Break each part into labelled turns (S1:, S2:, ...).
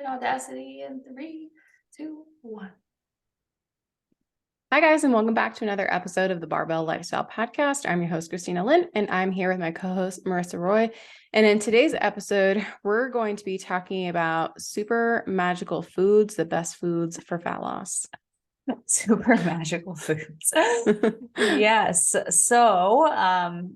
S1: and Audacity in 3, 2, 1.
S2: Hi, guys, and welcome back to another episode of the Barbell Lifestyle Podcast. I'm your host, Christina Lynn, and I'm here with my co-host, Marissa Roy. And in today's episode, we're going to be talking about super magical foods, the best foods for fat loss.
S3: Super magical foods. Yes. So,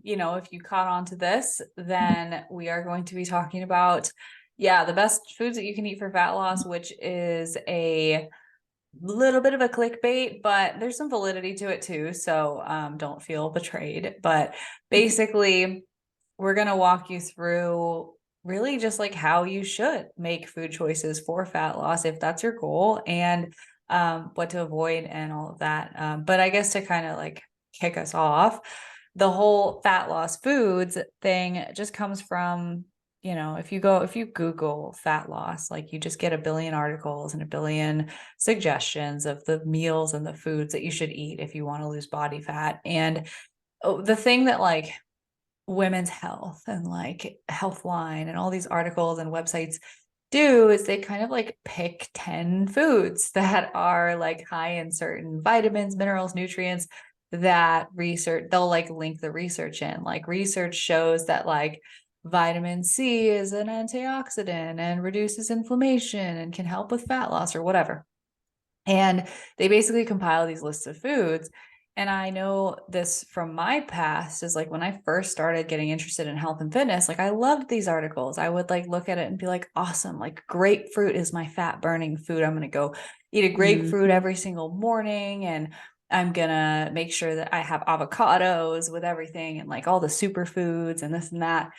S3: if you caught on to this, then we are going to be talking about, the best foods that you can eat for fat loss, which is a little bit of a clickbait, but there's some validity to it too. So, don't feel betrayed. But basically, we're going to walk you through really just like how you should make food choices for fat loss if that's your goal, and what to avoid and all of that. But I guess to kind of like kick us off, the whole fat loss foods thing just comes from, if you Google fat loss, like you just get a billion articles and a billion suggestions of the meals and the foods that you should eat if you want to lose body fat. And the thing that like Women's Health and like Healthline and all these articles and websites do is they kind of like pick 10 foods that are like high in certain vitamins, minerals, nutrients that they'll like link the research in. Like research shows that like vitamin C is an antioxidant and reduces inflammation and can help with fat loss or whatever. And they basically compile these lists of foods. And I know this from my past is like when I first started getting interested in health and fitness, like I loved these articles. I would like look at it and be like, awesome, like grapefruit is my fat burning food. I'm going to go eat a grapefruit every single morning. And I'm going to make sure that I have avocados with everything and like all the superfoods and this and that.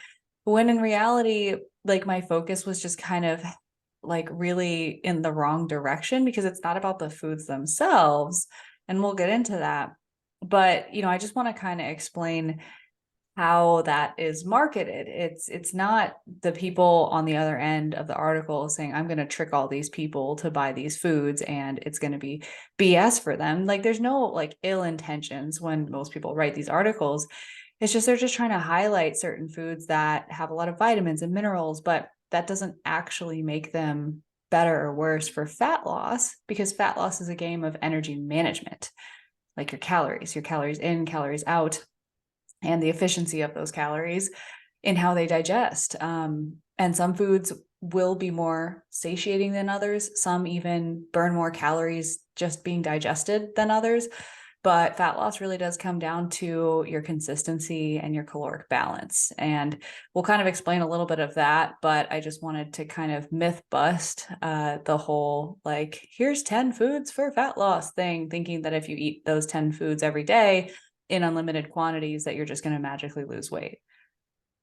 S3: When in reality, like my focus was just kind of like really in the wrong direction, because it's not about the foods themselves. And we'll get into that. But, I just want to kind of explain how that is marketed. It's not the people on the other end of the article saying, I'm going to trick all these people to buy these foods and it's going to be BS for them. Like there's no like ill intentions when most people write these articles. It's just, they're just trying to highlight certain foods that have a lot of vitamins and minerals, but that doesn't actually make them better or worse for fat loss, because fat loss is a game of energy management, like your calories in, calories out, and the efficiency of those calories in how they digest. And some foods will be more satiating than others. Some even burn more calories just being digested than others. But fat loss really does come down to your consistency and your caloric balance. And we'll kind of explain a little bit of that, but I just wanted to kind of myth bust the whole, like, here's 10 foods for fat loss thing, thinking that if you eat those 10 foods every day in unlimited quantities, that you're just going to magically lose weight.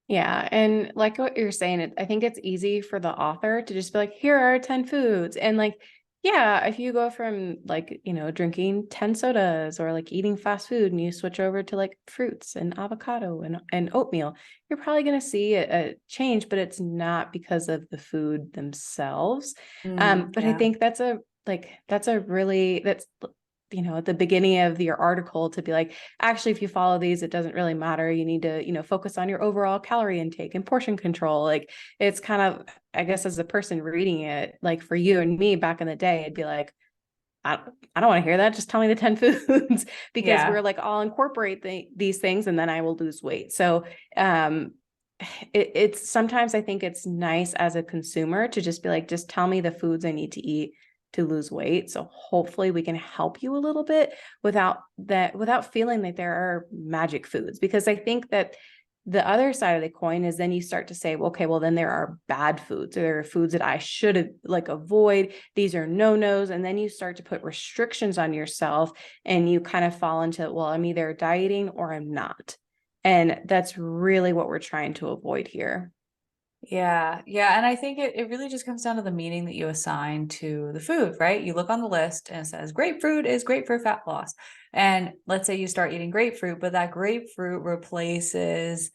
S2: Yeah. And like what you're saying, I think it's easy for the author to just be like, here are 10 foods. And like, yeah, if you go from like, drinking 10 sodas or like eating fast food and you switch over to like fruits and avocado and oatmeal, you're probably going to see a change, but it's not because of the food themselves. But I think that's at the beginning of your article to be like, actually, if you follow these, it doesn't really matter. You need to, focus on your overall calorie intake and portion control. Like it's kind of, I guess, as a person reading it, like for you and me back in the day, it'd be like, I don't want to hear that. Just tell me the 10 foods, because we're like, I'll incorporate these things and then I will lose weight. So, it's sometimes I think it's nice as a consumer to just be like, just tell me the foods I need to eat to lose weight. So hopefully we can help you a little bit without feeling like there are magic foods, because I think that the other side of the coin is then you start to say, well, okay, well then there are bad foods, or there are foods that I should like avoid. These are no-nos. And then you start to put restrictions on yourself and you kind of fall into, well, I'm either dieting or I'm not. And that's really what we're trying to avoid here.
S3: Yeah. And I think it really just comes down to the meaning that you assign to the food, right? You look on the list and it says grapefruit is great for fat loss. And let's say you start eating grapefruit, but that grapefruit replaces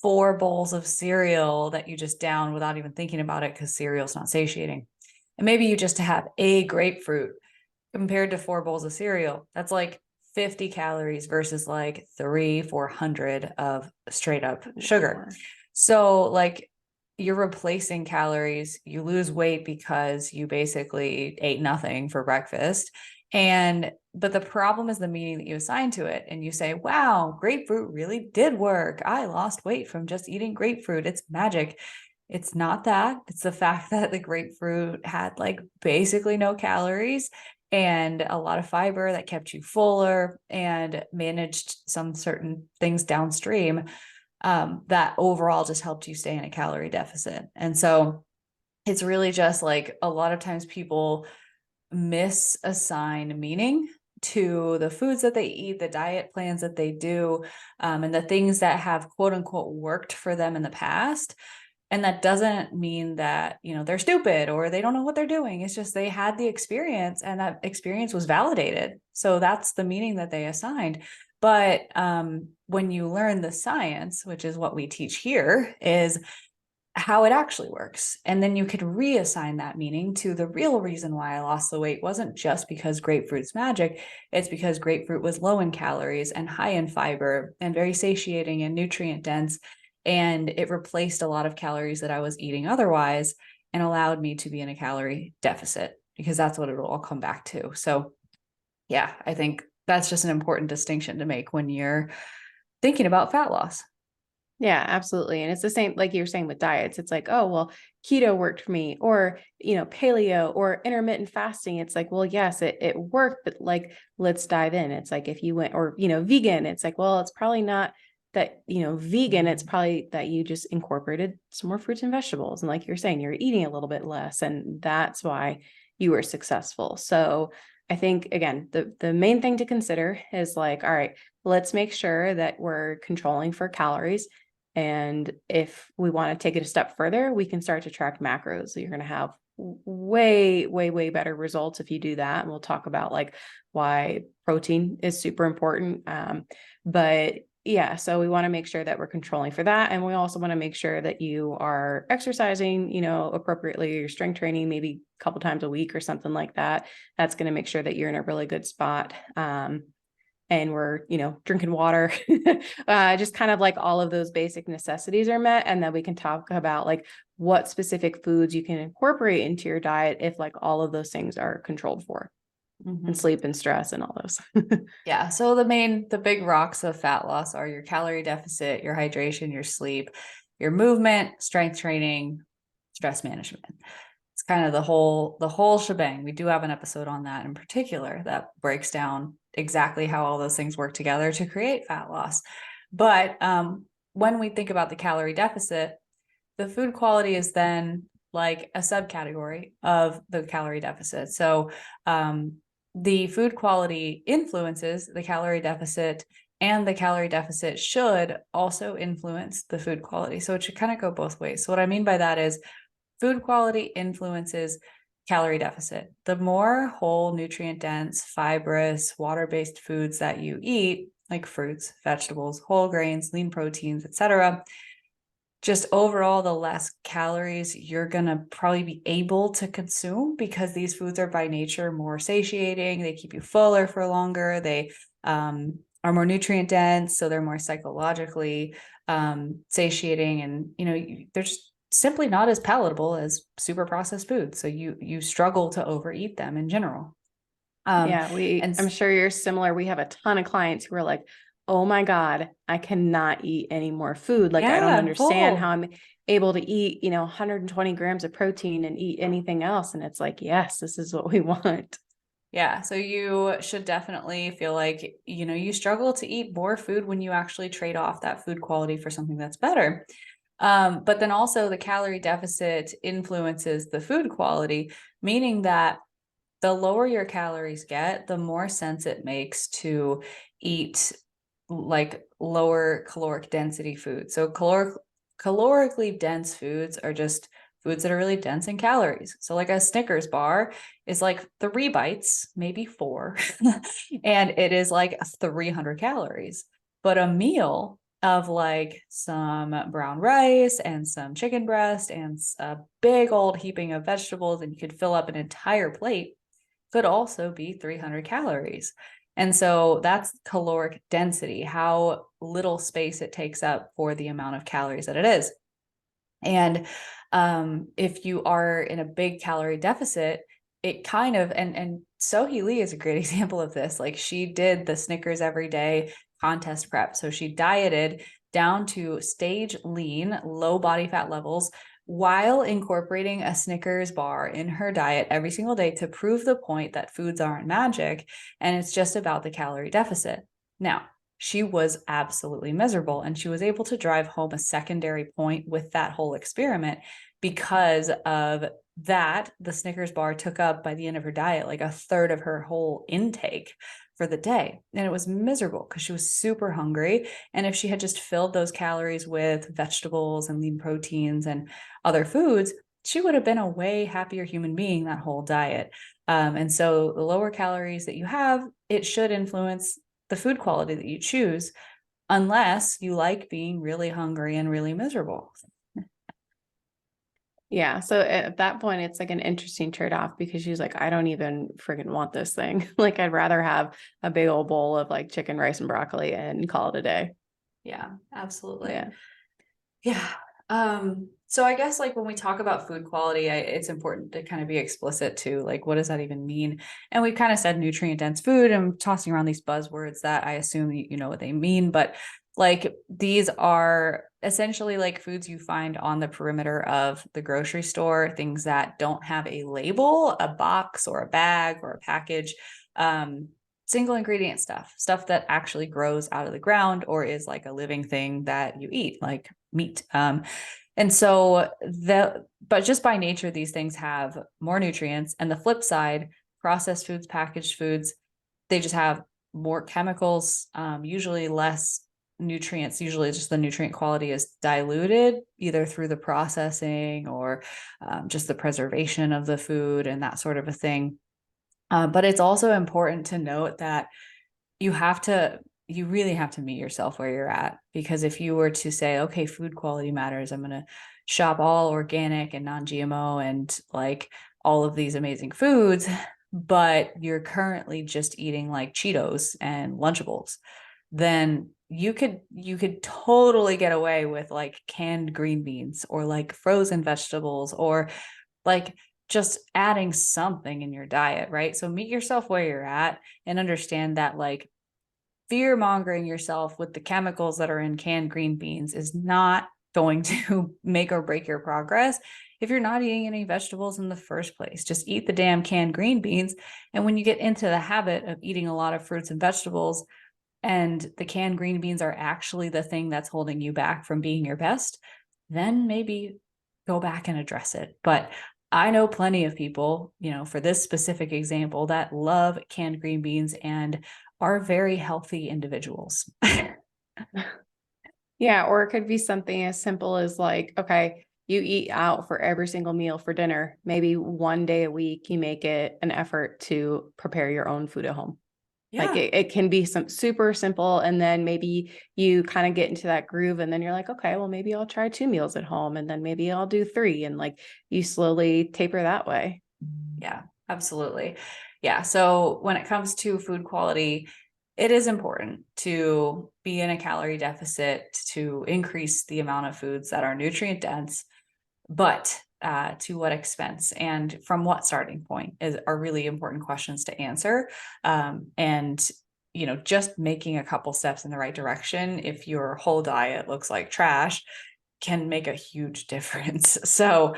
S3: 4 bowls of cereal that you just down without even thinking about it, because cereal's not satiating. And maybe you just have a grapefruit compared to 4 bowls of cereal. That's like 50 calories versus like 400 of straight up sugar. So like, you're replacing calories. You lose weight because you basically ate nothing for breakfast. But the problem is the meaning that you assign to it. And you say, wow, grapefruit really did work. I lost weight from just eating grapefruit. It's magic. It's not that. It's the fact that the grapefruit had like basically no calories and a lot of fiber that kept you fuller and managed some certain things downstream, that overall just helped you stay in a calorie deficit. And so it's really just like a lot of times people misassign meaning to the foods that they eat, the diet plans that they do, and the things that have quote unquote worked for them in the past. And that doesn't mean that, they're stupid or they don't know what they're doing. It's just they had the experience and that experience was validated. So that's the meaning that they assigned. But when you learn the science, which is what we teach here, is how it actually works. And then you could reassign that meaning to the real reason why I lost the weight wasn't just because grapefruit's magic. It's because grapefruit was low in calories and high in fiber and very satiating and nutrient dense. And it replaced a lot of calories that I was eating otherwise and allowed me to be in a calorie deficit, because that's what it'll all come back to. So yeah, I think that's just an important distinction to make when you're thinking about fat loss.
S2: Yeah, absolutely. And it's the same, like you were saying with diets. It's like, oh, well, keto worked for me, or, paleo or intermittent fasting. It's like, well, yes, it worked, but like, let's dive in. It's like, if you went, or, vegan, it's like, well, it's probably not that, vegan, it's probably that you just incorporated some more fruits and vegetables. And like you're saying, you're eating a little bit less, and that's why you were successful. So I think, again, the main thing to consider is like, all right, let's make sure that we're controlling for calories. And if we want to take it a step further, we can start to track macros. So you're going to have way, way, way better results if you do that. And we'll talk about like why protein is super important. But yeah, so we want to make sure that we're controlling for that. And we also want to make sure that you are exercising, appropriately, your strength training, maybe a couple times a week or something like that. That's going to make sure that you're in a really good spot. And we're, drinking water, just kind of like all of those basic necessities are met. And then we can talk about like what specific foods you can incorporate into your diet if like all of those things are controlled for. And sleep and stress and all those.
S3: Yeah. So the big rocks of fat loss are your calorie deficit, your hydration, your sleep, your movement, strength training, stress management. It's kind of the whole shebang. We do have an episode on that in particular that breaks down exactly how all those things work together to create fat loss. But when we think about the calorie deficit, the food quality is then like a subcategory of the calorie deficit. So the food quality influences the calorie deficit, and the calorie deficit should also influence the food quality. So it should kind of go both ways. So what I mean by that is food quality influences calorie deficit. The more whole, nutrient dense, fibrous, water-based foods that you eat, like fruits, vegetables, whole grains, lean proteins, etc., just overall, the less calories you're going to probably be able to consume, because these foods are by nature more satiating. They keep you fuller for longer. They are more nutrient dense, so they're more psychologically satiating. And, they're just simply not as palatable as super processed foods. So you struggle to overeat them in general.
S2: I'm sure you're similar. We have a ton of clients who are like, oh my God, I cannot eat any more food. Like, I don't understand how I'm able to eat, 120 grams of protein and eat anything else. And it's like, yes, this is what we want.
S3: Yeah. So you should definitely feel like, you struggle to eat more food when you actually trade off that food quality for something that's better. But then also the calorie deficit influences the food quality, meaning that the lower your calories get, the more sense it makes to eat like lower caloric density foods. So calorically dense foods are just foods that are really dense in calories. So like a Snickers bar is like 3 bites, maybe 4, and it is like 300 calories. But a meal of like some brown rice and some chicken breast and a big old heaping of vegetables, and you could fill up an entire plate, could also be 300 calories. And so that's caloric density, how little space it takes up for the amount of calories that it is. And if you are in a big calorie deficit, it kind of, and Sohee Lee is a great example of this. Like, she did the Snickers every day contest prep. So she dieted down to stage lean, low body fat levels, while incorporating a Snickers bar in her diet every single day to prove the point that foods aren't magic and it's just about the calorie deficit. Now, she was absolutely miserable, and she was able to drive home a secondary point with that whole experiment because of that. The Snickers bar took up, by the end of her diet, like a third of her whole intake for the day. And it was miserable because she was super hungry. And if she had just filled those calories with vegetables and lean proteins and other foods, she would have been a way happier human being that whole diet. And so the lower calories that you have, it should influence the food quality that you choose, unless you like being really hungry and really miserable.
S2: Yeah. So at that point, it's like an interesting trade-off, because she's like, I don't even freaking want this thing. Like, I'd rather have a big old bowl of like chicken, rice, and broccoli and call it a day.
S3: Yeah, absolutely.
S2: Yeah.
S3: Yeah. So I guess, like, when we talk about food quality, it's important to kind of be explicit too. Like, what does that even mean? And we've kind of said nutrient dense food, and tossing around these buzzwords that I assume you know what they mean, but like, these are essentially like foods you find on the perimeter of the grocery store, things that don't have a label, a box or a bag or a package. Single ingredient stuff that actually grows out of the ground or is like a living thing that you eat, like meat. And so but just by nature, these things have more nutrients. And the flip side, processed foods, packaged foods, they just have more chemicals, usually less nutrients. Usually just the nutrient quality is diluted either through the processing or just the preservation of the food and that sort of a thing. But it's also important to note that you really have to meet yourself where you're at. Because if you were to say, okay, food quality matters, I'm going to shop all organic and non-GMO and like all of these amazing foods, but you're currently just eating like Cheetos and Lunchables, then you could totally get away with like canned green beans or like frozen vegetables or like just adding something in your diet, right? So meet yourself where you're at and understand that, like, fear mongering yourself with the chemicals that are in canned green beans is not going to make or break your progress if you're not eating any vegetables in the first place. Just eat the damn canned green beans. And when you get into the habit of eating a lot of fruits and vegetables, and the canned green beans are actually the thing that's holding you back from being your best, then maybe go back and address it. But I know plenty of people, you know, for this specific example, that love canned green beans and are very healthy individuals.
S2: Yeah. Or it could be something as simple as like, okay, you eat out for every single meal for dinner. Maybe one day a week, you make it an effort to prepare your own food at home. Like it can be some super simple. And then maybe you kind of get into that groove, and then you're like, okay, well, maybe I'll try 2 meals at home, and then maybe I'll do 3. And like, you slowly taper that way.
S3: Yeah, absolutely. Yeah. So when it comes to food quality, it is important to be in a calorie deficit to increase the amount of foods that are nutrient dense, but to what expense and from what starting point are really important questions to answer. And you know, just making a couple steps in the right direction, if your whole diet looks like trash, can make a huge difference. So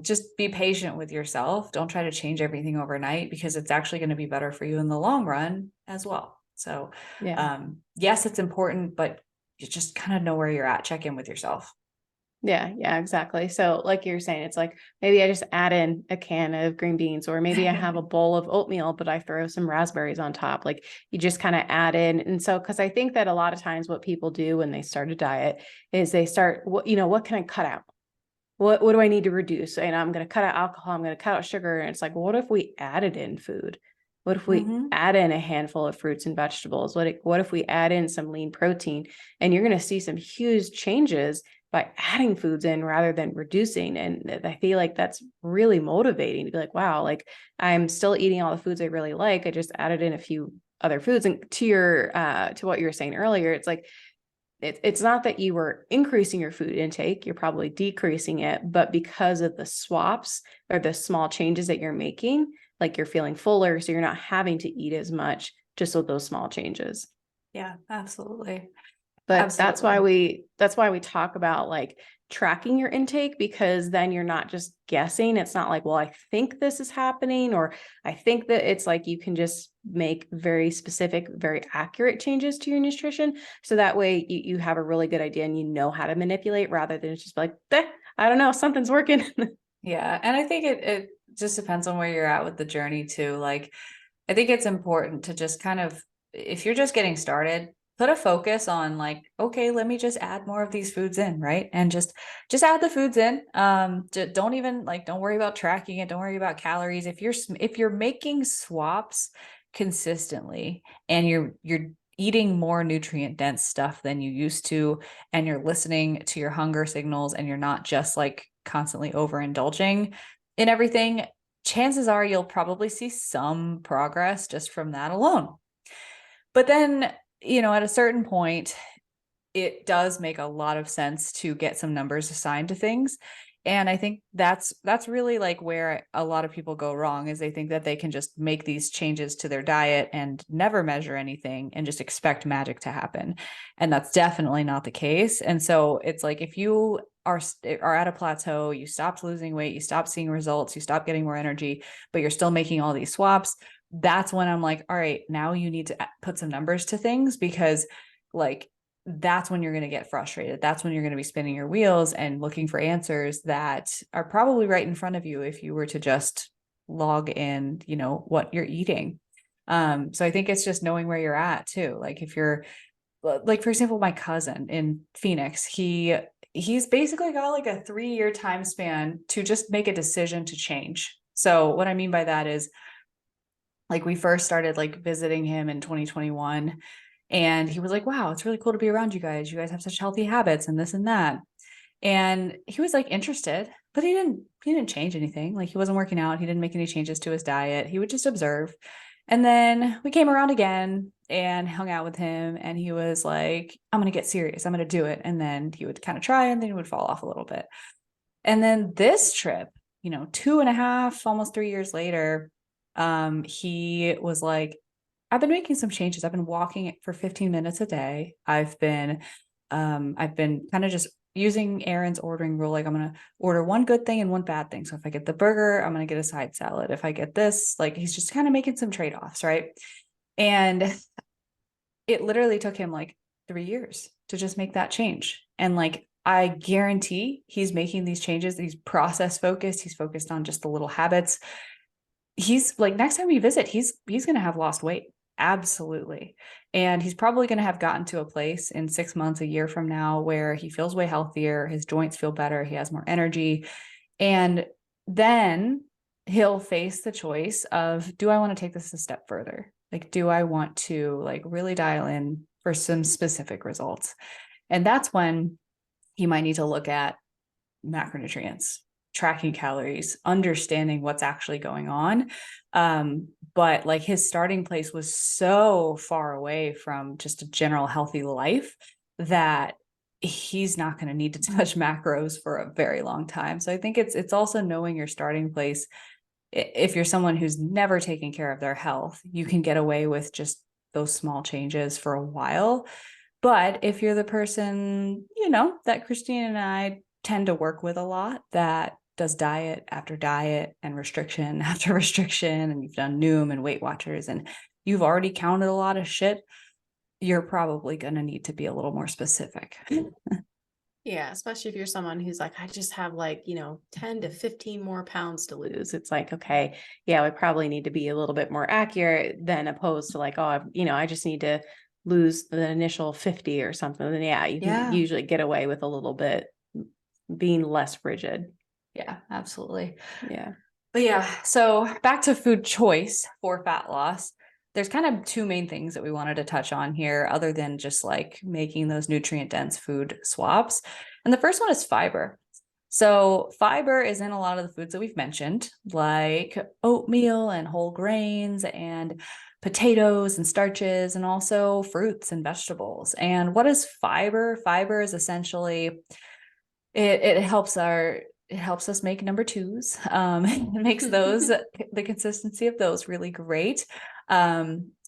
S3: just be patient with yourself. Don't try to change everything overnight, because it's actually going to be better for you in the long run as well. So
S2: Yeah.
S3: yes, it's important, but you just kind of know where you're at. Check in with yourself.
S2: Yeah, exactly. So like you're saying, it's like, maybe I just add in a can of green beans, or maybe I have a bowl of oatmeal, but I throw some raspberries on top. Like, you just kind of add in. And so, cause I think that a lot of times what people do when they start a diet is they start, what can I cut out? What do I need to reduce? And I'm going to cut out alcohol. I'm going to cut out sugar. And it's like, what if we added in food? What if we add in a handful of fruits and vegetables? What if we add in some lean protein? And you're going to see some huge changes by adding foods in rather than reducing. And I feel like that's really motivating to be like, wow, like, I'm still eating all the foods I really like. I just added in a few other foods. And to your, to what you were saying earlier, it's like, it's not that you were increasing your food intake, you're probably decreasing it, but because of the swaps or the small changes that you're making, like you're feeling fuller, so you're not having to eat as much just with those small changes.
S3: Yeah, absolutely.
S2: But that's why we talk about like tracking your intake, because then you're not just guessing. It's not like, well, I think this is happening, or I think that. It's like you can just make very specific, very accurate changes to your nutrition. So that way you have a really good idea and you know how to manipulate, rather than just like, I don't know, something's working.
S3: Yeah. And I think it just depends on where you're at with the journey too. Like, I think it's important to just kind of, if you're just getting started, put a focus on like, okay, let me just add more of these foods in, right? And just add the foods in. Don't even like, don't worry about tracking it. Don't worry about calories. If you're making swaps consistently and you're eating more nutrient dense stuff than you used to, and you're listening to your hunger signals, and you're not just like constantly overindulging in everything, chances are you'll probably see some progress just from that alone. But then, at a certain point, it does make a lot of sense to get some numbers assigned to things. And I think that's really like where a lot of people go wrong, is they think that they can just make these changes to their diet and never measure anything and just expect magic to happen. And that's definitely not the case. And so it's like, if you are at a plateau, you stopped losing weight, you stopped seeing results, you stopped getting more energy, but you're still making all these swaps, that's when I'm like, all right, now you need to put some numbers to things, because like, that's when you're going to get frustrated. That's when you're going to be spinning your wheels and looking for answers that are probably right in front of you if you were to just log in, what you're eating. So I think it's just knowing where you're at too. Like, if you're like, for example, my cousin in Phoenix, he's basically got like a 3-year time span to just make a decision to change. So what I mean by that is, like, we first started like visiting him in 2021, and he was like, wow, it's really cool to be around you guys. You guys have such healthy habits and this and that. And he was like interested, but he didn't change anything. Like, he wasn't working out. He didn't make any changes to his diet. He would just observe. And then we came around again and hung out with him. And he was like, I'm going to get serious. I'm going to do it. And then he would kind of try, and then he would fall off a little bit. And then this trip, 2.5, almost 3 years later, he was like, I've been making some changes. I've been walking for 15 minutes a day. I've been kind of just using Aaron's ordering rule. Like, I'm going to order one good thing and one bad thing. So if I get the burger, I'm going to get a side salad. If I get this, like, he's just kind of making some trade-offs, right? And it literally took him like 3 years to just make that change. And like, I guarantee he's making these changes. He's process focused. He's focused on just the little habits. He's like, next time we visit, he's going to have lost weight. Absolutely. And he's probably going to have gotten to a place in 6 months, a year from now, where he feels way healthier. His joints feel better. He has more energy. And then he'll face the choice of, do I want to take this a step further? Like, do I want to like really dial in for some specific results? And that's when he might need to look at macronutrients, tracking calories, understanding what's actually going on. But like, his starting place was so far away from just a general healthy life that he's not going to need to touch macros for a very long time. So I think it's also knowing your starting place. If you're someone who's never taken care of their health, you can get away with just those small changes for a while. But if you're the person, that Christina and I tend to work with a lot, that does diet after diet and restriction after restriction, and you've done Noom and Weight Watchers, and you've already counted a lot of shit, you're probably going to need to be a little more specific.
S1: Yeah, especially if you're someone who's like, I just have like, 10 to 15 more pounds to lose.
S2: It's like, okay, yeah, we probably need to be a little bit more accurate than opposed to like, oh, I just need to lose the initial 50 or something. Then you can usually get away with a little bit being less rigid.
S3: Yeah, absolutely.
S2: Yeah.
S3: But yeah, so back to food choice for fat loss. There's kind of two main things that we wanted to touch on here, other than just like making those nutrient dense food swaps. And the first one is fiber. So fiber is in a lot of the foods that we've mentioned, like oatmeal and whole grains and potatoes and starches, and also fruits and vegetables. And what is fiber? Fiber is essentially it helps it helps us make number twos. It makes those the consistency of those really great.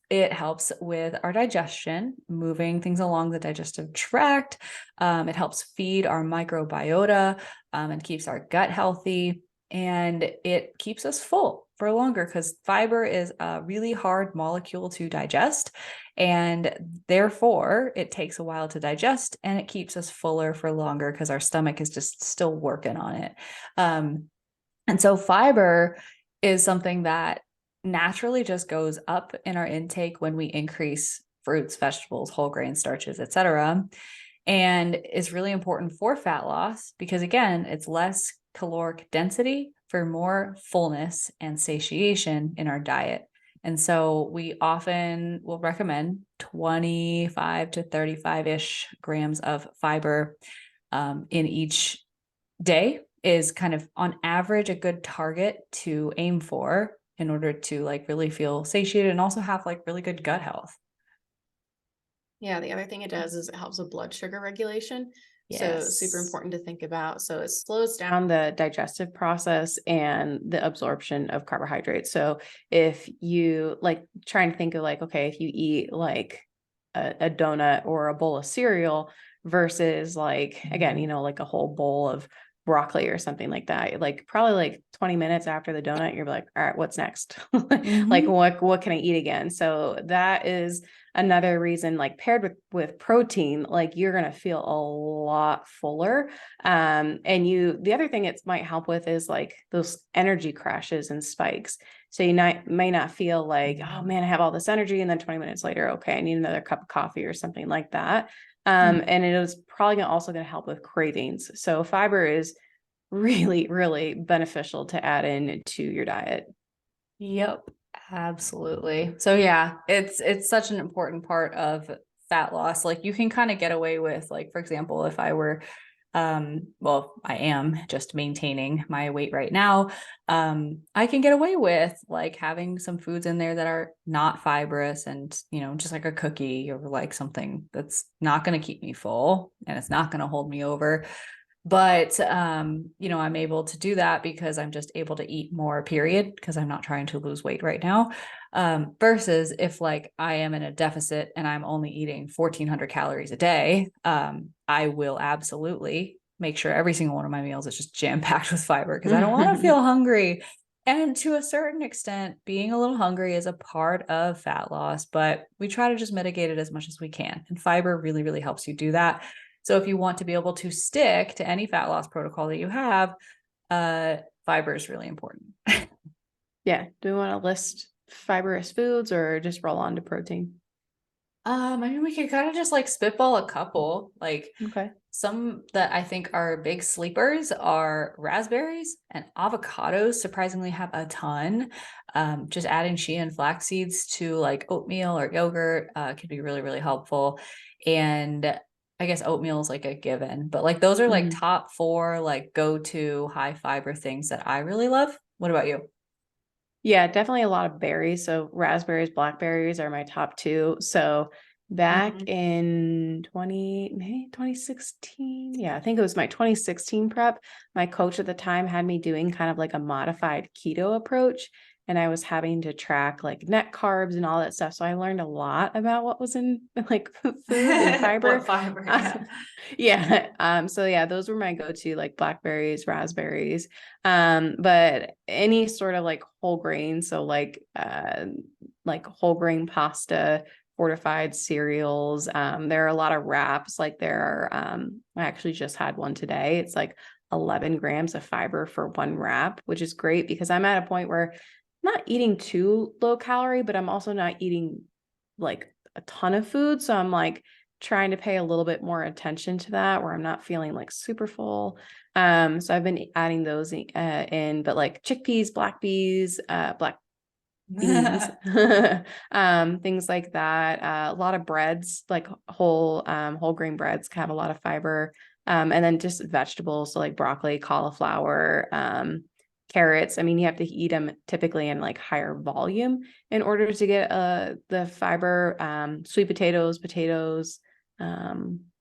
S3: It helps with our digestion, moving things along the digestive tract. It helps feed our microbiota, and keeps our gut healthy. And it keeps us full for longer because fiber is a really hard molecule to digest. And therefore, it takes a while to digest and it keeps us fuller for longer because our stomach is just still working on it. And so fiber is something that naturally just goes up in our intake when we increase fruits, vegetables, whole grain starches, etc. And is really important for fat loss because, again, it's less caloric density for more fullness and satiation in our diet. And so we often will recommend 25 to 35-ish grams of fiber in each day is kind of on average a good target to aim for in order to like really feel satiated and also have like really good gut health.
S1: Yeah, the other thing it does is it helps with blood sugar regulation. So super
S3: Yes.
S1: important to think about. So it slows down the digestive process and the absorption of carbohydrates. So if you like trying to think of like, okay, if you eat like a donut or a bowl of cereal versus like, again, you know, like a whole bowl of broccoli or something like that, like probably like 20 minutes after the donut, you're like, all right, what's next? Like what can I eat again? So that is another reason, like paired with protein, like you're going to feel a lot fuller. And the other thing it might help with is like those energy crashes and spikes. So you may not feel like, oh man, I have all this energy. And then 20 minutes later, okay, I need another cup of coffee or something like that. And it is probably also going to help with cravings. So fiber is really, really beneficial to add in to your diet.
S3: Yep, absolutely. So yeah, it's such an important part of fat loss. Like you can kind of get away with, like, for example, if I were well, I am just maintaining my weight right now. I can get away with like having some foods in there that are not fibrous and, you know, just like a cookie or like something that's not going to keep me full and it's not going to hold me over. But you know, I'm able to do that because I'm just able to eat more, period, because I'm not trying to lose weight right now. Versus if like I am in a deficit and I'm only eating 1,400 calories a day, I will absolutely make sure every single one of my meals is just jam-packed with fiber because I don't want to feel hungry. And to a certain extent, being a little hungry is a part of fat loss, but we try to just mitigate it as much as we can. And fiber really, really helps you do that. So if you want to be able to stick to any fat loss protocol that you have, fiber is really important.
S2: Yeah. Do we want to list fibrous foods or just roll on to protein?
S3: I mean, we could kind of just like spitball a couple. Like
S2: Okay.
S3: some that I think are big sleepers are raspberries and avocados. Surprisingly, have a ton. Just adding chia and flax seeds to like oatmeal or yogurt can be really, really helpful. And I guess oatmeal is like a given, but like those are like top 4 like go-to high fiber things that I really love. What about you?
S2: Yeah, definitely a lot of berries. So raspberries, blackberries are my top 2. So back in 2016, yeah, I think it was my 2016 prep, my coach at the time had me doing kind of like a modified keto approach. And I was having to track like net carbs and all that stuff. So I learned a lot about what was in like food and fiber.
S3: What fiber? Yeah.
S2: Yeah. So yeah, those were my go-to, like blackberries, raspberries. But any sort of like whole grain, so like whole grain pasta, fortified cereals. There are a lot of wraps, like there are I actually just had one today. It's like 11 grams of fiber for one wrap, which is great because I'm at a point where I'm not eating too low calorie, but I'm also not eating like a ton of food. So I'm like trying to pay a little bit more attention to that where I'm not feeling like super full. So I've been adding those in, but like chickpeas, black beans, things like that. A lot of breads, like whole grain breads have a lot of fiber. And then just vegetables, so like broccoli, cauliflower, carrots. I mean, you have to eat them typically in like higher volume in order to get the fiber. Sweet potatoes,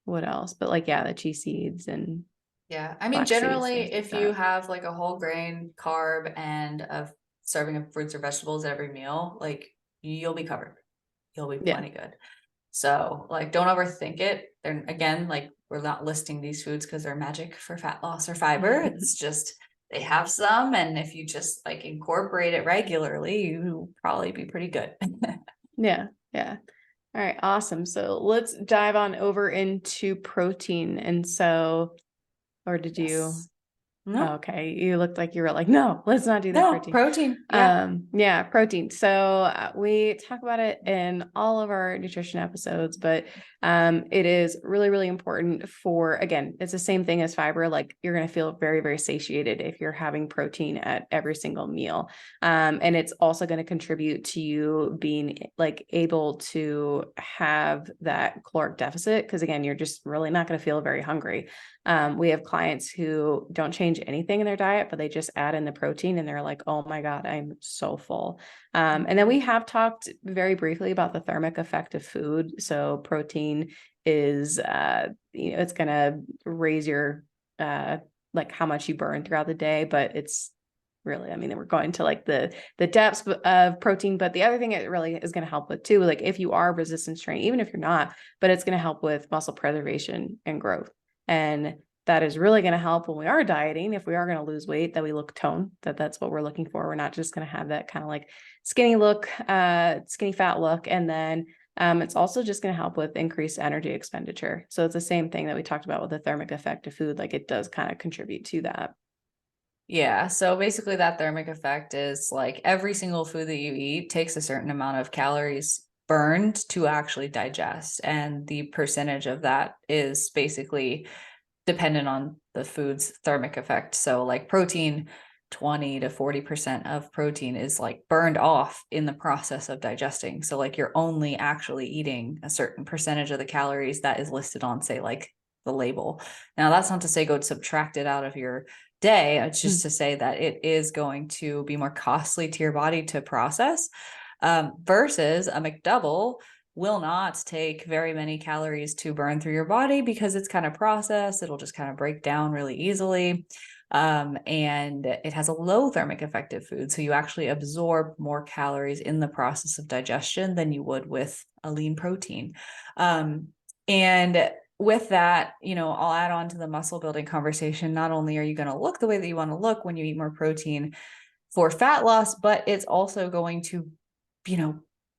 S2: what else? But like, yeah, the chia seeds and
S3: Yeah. I mean,
S2: flax seeds,
S3: generally,
S2: things like
S3: if you
S2: that.
S3: have like a whole grain carb and a serving of fruits or vegetables at every meal, like you'll be covered. You'll be
S2: Yeah.
S3: plenty good. So like, don't overthink it. They're again, like we're not listing these foods because they're magic for fat loss or fiber. It's just they have some, and if you just like incorporate it regularly, you'll probably be pretty good.
S2: Yeah. Yeah. All right. Awesome. So let's dive on over into protein. And so, or did you?
S3: Yes. No,
S2: Okay, you looked like you were like, no, let's not do the
S3: no,
S2: protein.
S3: protein. Yeah.
S2: Yeah, protein. So we talk about it in all of our nutrition episodes, but it is really, really important for, again, it's the same thing as fiber. Like you're going to feel very, very satiated if you're having protein at every single meal. And it's also going to contribute to you being like able to have that caloric deficit. Cause again, you're just really not going to feel very hungry. We have clients who don't change anything in their diet, but they just add in the protein and they're like, oh my God, I'm so full. And then we have talked very briefly about the thermic effect of food. So protein is, it's going to raise your, like how much you burn throughout the day, but it's really, I mean, we're going to like the depths of protein, but the other thing it really is going to help with too, like if you are resistance trained, even if you're not, but it's going to help with muscle preservation and growth. And that is really going to help when we are dieting. If we are going to lose weight, that we look toned, that's what we're looking for. We're not just going to have that kind of like skinny look, skinny fat look. And then it's also just going to help with increased energy expenditure. So it's the same thing that we talked about with the thermic effect of food. Like it does kind of contribute to that.
S3: Yeah. So basically that thermic effect is like every single food that you eat takes a certain amount of calories burned to actually digest. And the percentage of that is basically dependent on the food's thermic effect. So like protein, 20 to 40% of protein is like burned off in the process of digesting. So like you're only actually eating a certain percentage of the calories that is listed on, say, like the label. Now that's not to say go subtract it out of your day. It's just to say that it is going to be more costly to your body to process, versus a McDouble will not take very many calories to burn through your body because it's kind of processed. It'll just kind of break down really easily. And it has a low thermic effect of food. So you actually absorb more calories in the process of digestion than you would with a lean protein. And with that, I'll add on to the muscle building conversation. Not only are you going to look the way that you want to look when you eat more protein for fat loss, but it's also going to,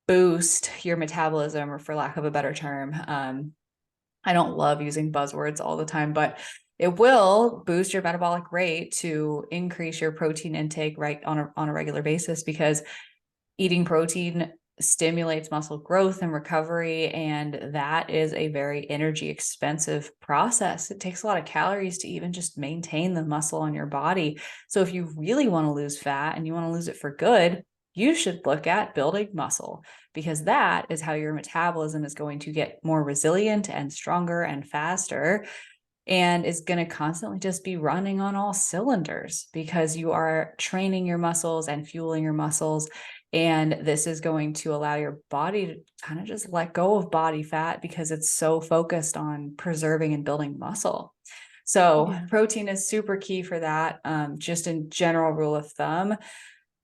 S3: boost your metabolism, or for lack of a better term. I don't love using buzzwords all the time, but it will boost your metabolic rate to increase your protein intake right on a regular basis, because eating protein stimulates muscle growth and recovery. And that is a very energy expensive process. It takes a lot of calories to even just maintain the muscle on your body. So if you really want to lose fat and you want to lose it for good, you should look at building muscle, because that is how your metabolism is going to get more resilient and stronger and faster, and is going to constantly just be running on all cylinders because you are training your muscles and fueling your muscles. And this is going to allow your body to kind of just let go of body fat because it's so focused on preserving and building muscle. So protein is super key for that. Just in general rule of thumb,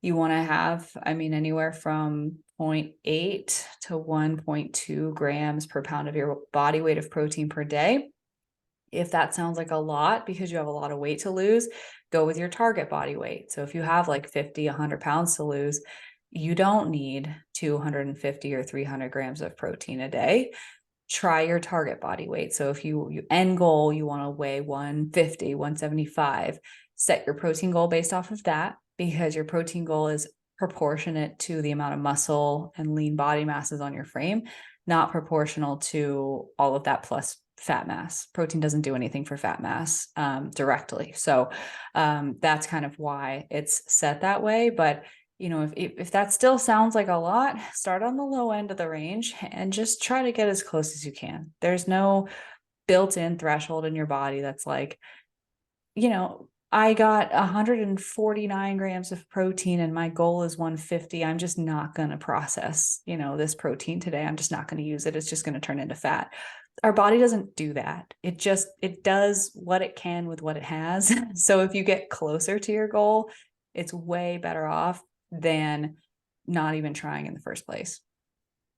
S3: you want to have, anywhere from 0.8 to 1.2 grams per pound of your body weight of protein per day. If that sounds like a lot because you have a lot of weight to lose, go with your target body weight. So if you have like 50, 100 pounds to lose, you don't need 250 or 300 grams of protein a day. Try your target body weight. So if you end goal, you want to weigh 150, 175, set your protein goal based off of that, because your protein goal is proportionate to the amount of muscle and lean body masses on your frame, not proportional to all of that plus fat mass. Protein doesn't do anything for fat mass directly. So that's kind of why it's set that way. But if that still sounds like a lot, start on the low end of the range and just try to get as close as you can. There's no built-in threshold in your body that's like, you know, I got 149 grams of protein and my goal is 150. I'm just not going to process, you know, this protein today. I'm just not going to use it. It's just going to turn into fat. Our body doesn't do that. It does what it can with what it has. So if you get closer to your goal, it's way better off than not even trying in the first place.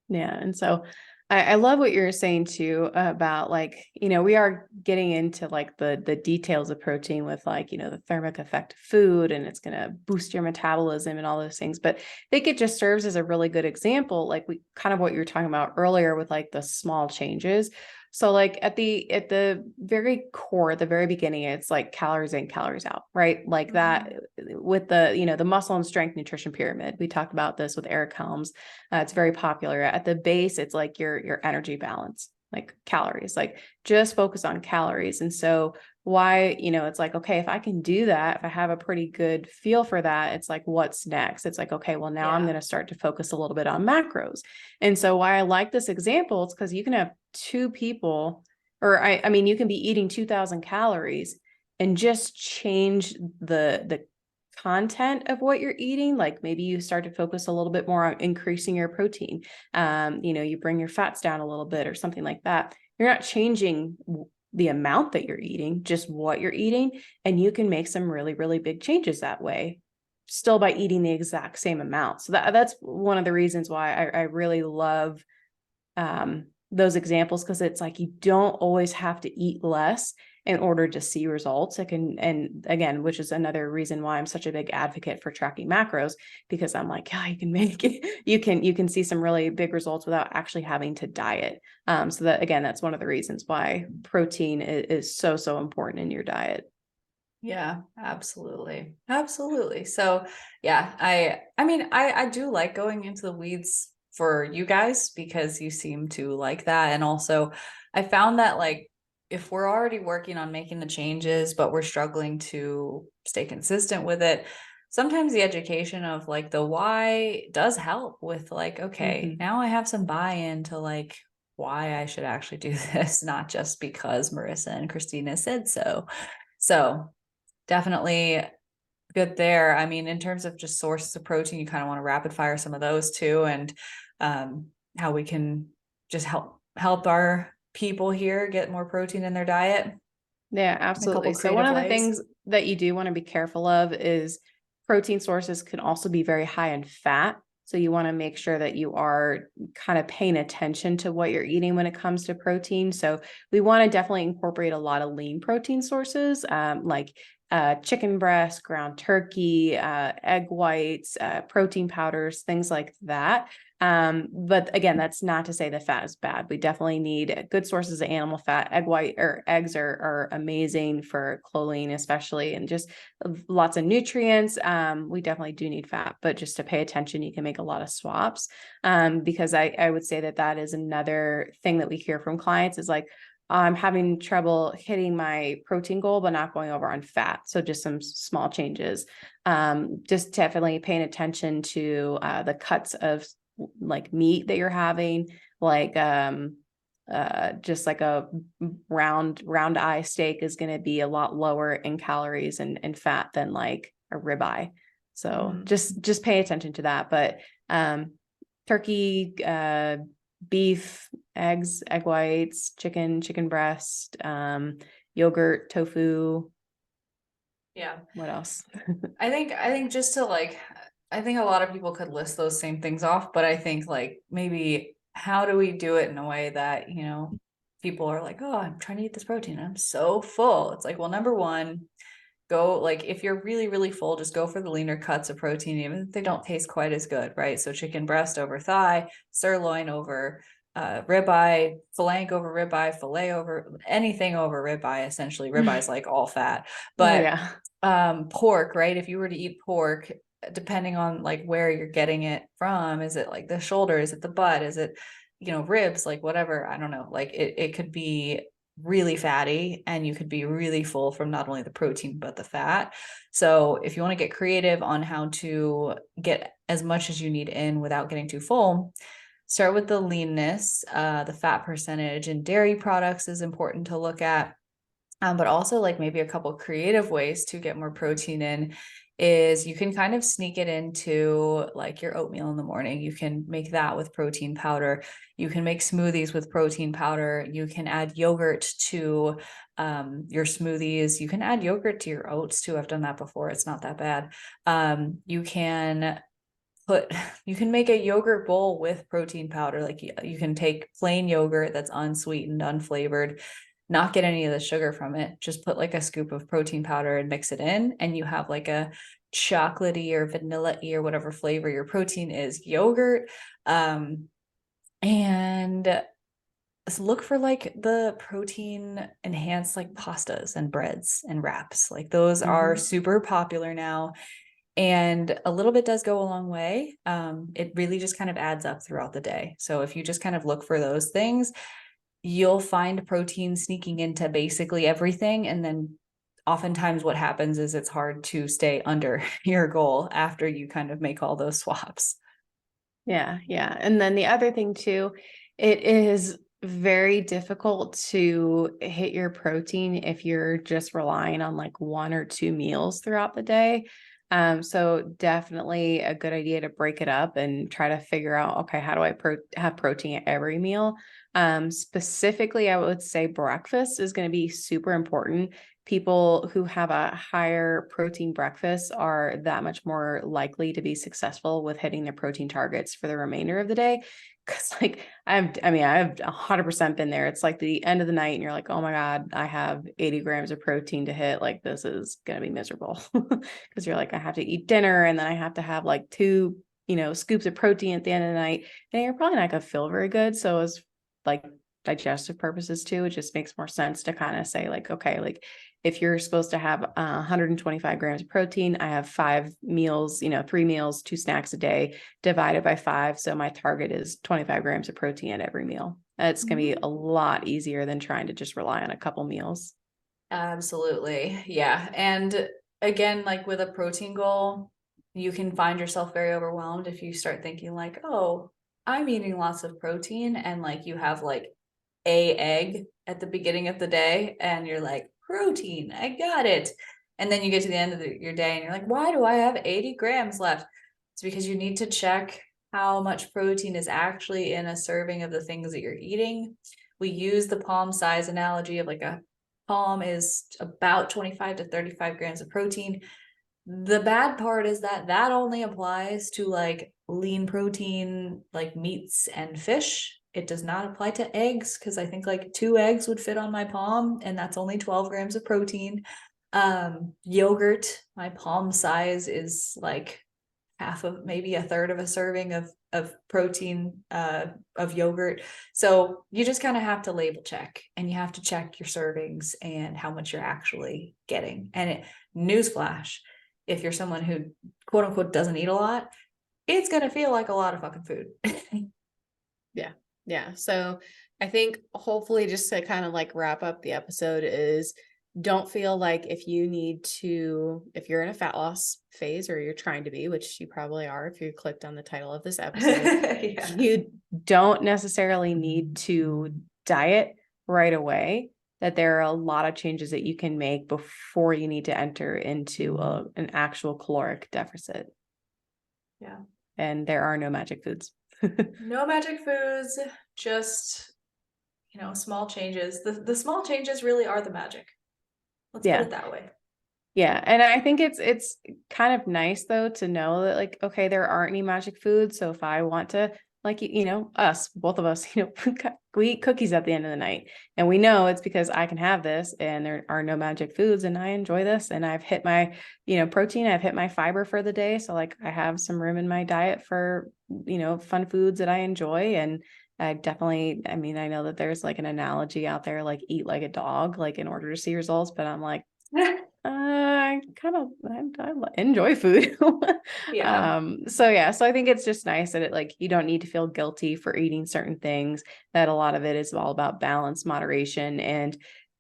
S2: Yeah. And so I love what you're saying too about like, you know, we are getting into like the details of protein with like, you know, the thermic effect of food and it's going to boost your metabolism and all those things. But I think it just serves as a really good example, like we kind of what you were talking about earlier with like the small changes. So like at the very core, at the very beginning, it's like calories in, calories out, right? Like that with the, you know, the muscle and strength nutrition pyramid. We talked about this with Eric Helms. It's very popular. At the base, it's like your energy balance, like calories, like just focus on calories. And so why, you know, it's like, okay, if I can do that, if I have a pretty good feel for that, it's like, what's next? It's like, okay, well, now I'm going to start to focus a little bit on macros. And so why I like this example, it's because you can have two people, or I mean, you can be eating 2000 calories and just change the content of what you're eating. Like maybe you start to focus a little bit more on increasing your protein. You know, you bring your fats down a little bit or something like that. You're not changing the amount that you're eating, just what you're eating. And you can make some really, really big changes that way, still by eating the exact same amount. So that's one of the reasons why I really love those examples, because it's like you don't always have to eat less in order to see results. It can, and again, which is another reason why I'm such a big advocate for tracking macros, because I'm like, yeah, you can make it, you can see some really big results without actually having to diet. So that again, that's one of the reasons why protein is so important in your diet.
S3: Yeah, absolutely. Absolutely. So yeah, I mean, I do like going into the weeds for you guys because you seem to like that. And also I found that like if we're already working on making the changes, but we're struggling to stay consistent with it, sometimes the education of like the why does help with like, okay, now I have some buy-in to like why I should actually do this, not just because Marissa and Christina said so. So definitely good there. I mean, in terms of just sources of protein, you kind of want to rapid fire some of those too, and how we can just help our people here get more protein in their diet.
S2: Yeah, absolutely. So one of the
S3: ways.
S2: things that you do want to be careful of is protein sources can also be very high in fat. So you want to make sure that you are kind of paying attention to what you're eating when it comes to protein. So we want to definitely incorporate a lot of lean protein sources, like chicken breast, ground turkey, egg whites, protein powders, things like that. But again, that's not to say that fat is bad. We definitely need good sources of animal fat. Egg white or eggs are amazing for choline, especially, and just lots of nutrients. We definitely do need fat, but just to pay attention, you can make a lot of swaps. Because I would say that is another thing that we hear from clients is like, I'm having trouble hitting my protein goal, but not going over on fat. So just some small changes. Just definitely paying attention to the cuts of like meat that you're having, like just like a round eye steak is going to be a lot lower in calories and fat than like a ribeye. So just pay attention to that. But turkey, beef, eggs, egg whites, chicken breast, yogurt, tofu.
S3: Yeah.
S2: What else?
S3: I think just to like, I think a lot of people could list those same things off, but I think like maybe how do we do it in a way that, you know, people are like, oh, I'm trying to eat this protein. I'm so full. It's like, well, number one, go like if you're really, really full, just go for the leaner cuts of protein, even if they don't taste quite as good, right? So chicken breast over thigh, sirloin over ribeye, flank over ribeye, fillet over anything over ribeye. Essentially, ribeye is like all fat, but pork, right? If you were to eat pork, depending on like where you're getting it from, is it like the shoulder? Is it the butt? Is it, you know, ribs? Like whatever. I don't know. Like it could be really fatty and you could be really full from not only the protein but the fat. So if you want to get creative on how to get as much as you need in without getting too full, start with the leanness, the fat percentage, and dairy products is important to look at. But also like maybe a couple creative ways to get more protein in is you can kind of sneak it into like your oatmeal in the morning. You can make that with protein powder. You can make smoothies with protein powder. You can add yogurt to your smoothies. You can add yogurt to your oats too. I've done that before. It's not that bad. You can make a yogurt bowl with protein powder. Like you can take plain yogurt that's unsweetened, unflavored, not get any of the sugar from it. Just put like a scoop of protein powder and mix it in, and you have like a chocolatey or vanilla-y or whatever flavor your protein is yogurt. And look for like the protein enhanced like pastas and breads and wraps. Like those are super popular now. And a little bit does go a long way. It really just kind of adds up throughout the day. So if you just kind of look for those things, you'll find protein sneaking into basically everything. And then oftentimes what happens is it's hard to stay under your goal after you kind of make all those swaps.
S2: Yeah. Yeah. And then the other thing too, it is very difficult to hit your protein if you're just relying on like 1 or 2 meals throughout the day. So definitely a good idea to break it up and try to figure out, okay, how do I have protein at every meal? Specifically, I would say breakfast is going to be super important. People who have a higher protein breakfast are that much more likely to be successful with hitting their protein targets for the remainder of the day. Cause like I've 100% been there. It's like the end of the night and you're like, oh my God, I have 80 grams of protein to hit. Like this is going to be miserable. Cause you're like, I have to eat dinner and then I have to have like 2, scoops of protein at the end of the night. And you're probably not going to feel very good. So as like digestive purposes too, it just makes more sense to kind of say like, okay, like if you're supposed to have 125 grams of protein, I have 5 meals, 3 meals, 2 snacks a day divided by 5. So my target is 25 grams of protein at every meal. It's going to be a lot easier than trying to just rely on a couple meals.
S3: Absolutely. Yeah. And again, like with a protein goal, you can find yourself very overwhelmed if you start thinking like, oh, I'm eating lots of protein, and like you have like a egg at the beginning of the day and you're like, protein, I got it. And then you get to the end of your day and you're like, why do I have 80 grams left? It's because you need to check how much protein is actually in a serving of the things that you're eating. We use the palm size analogy of like a palm is about 25 to 35 grams of protein. The bad part is that that only applies to like lean protein, like meats and fish. It does not apply to eggs, because I think like 2 eggs would fit on my palm, and that's only 12 grams of protein. Yogurt, my palm size is like half of, maybe a third of a serving of protein of yogurt. So you just kind of have to label check, and you have to check your servings and how much you're actually getting. And newsflash, if you're someone who quote unquote doesn't eat a lot, it's going to feel like a lot of fucking food.
S1: Yeah. So I think hopefully just to kind of like wrap up the episode is don't feel like if you're in a fat loss phase, or you're trying to be, which you probably are if you clicked on the title of this episode, you don't necessarily need to diet right away, that there are a lot of changes that you can make before you need to enter into an actual caloric deficit.
S3: Yeah.
S1: And there are no magic foods.
S3: No magic foods, just, small changes. The small changes really are the magic. Let's put it that way.
S2: Yeah. And I think it's kind of nice though to know that like, okay, there aren't any magic foods. So if I want to, like, both of us, we eat cookies at the end of the night, and we know it's because I can have this and there are no magic foods and I enjoy this and I've hit my, protein, I've hit my fiber for the day. So like I have some room in my diet for, fun foods that I enjoy. And I definitely, I know that there's like an analogy out there, like eat like a dog, like in order to see results, but I'm like, I enjoy food.
S3: Yeah.
S2: So I think it's just nice that it you don't need to feel guilty for eating certain things, that a lot of it is all about balance, moderation, and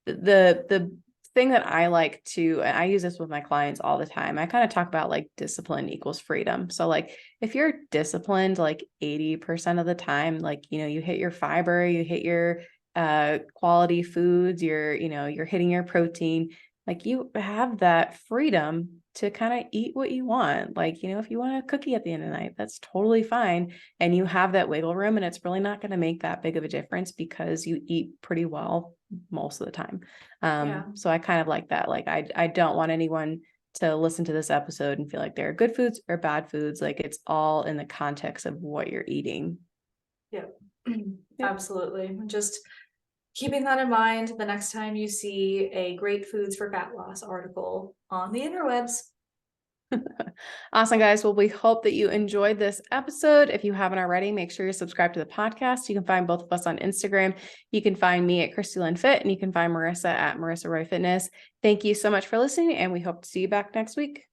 S2: the thing that I like to, and I use this with my clients all the time, I kind of talk about like discipline equals freedom. So like if you're disciplined like 80% of the time, like, you know, you hit your fiber, you hit your quality foods, you're hitting your protein, like you have that freedom to kind of eat what you want. Like, you know, if you want a cookie at the end of the night, that's totally fine. And you have that wiggle room, and it's really not going to make that big of a difference because you eat pretty well most of the time. So I kind of like that. Like, I don't want anyone to listen to this episode and feel like there are good foods or bad foods. Like, it's all in the context of what you're eating.
S3: Yep. Absolutely. Just keeping that in mind the next time you see a great foods for fat loss article on the interwebs.
S2: Awesome, guys. Well, we hope that you enjoyed this episode. If you haven't already, make sure you subscribe to the podcast. You can find both of us on Instagram. You can find me at Christy Lynn Fit, and you can find Marissa at Marissa Roy Fitness. Thank you so much for listening, and we hope to see you back next week.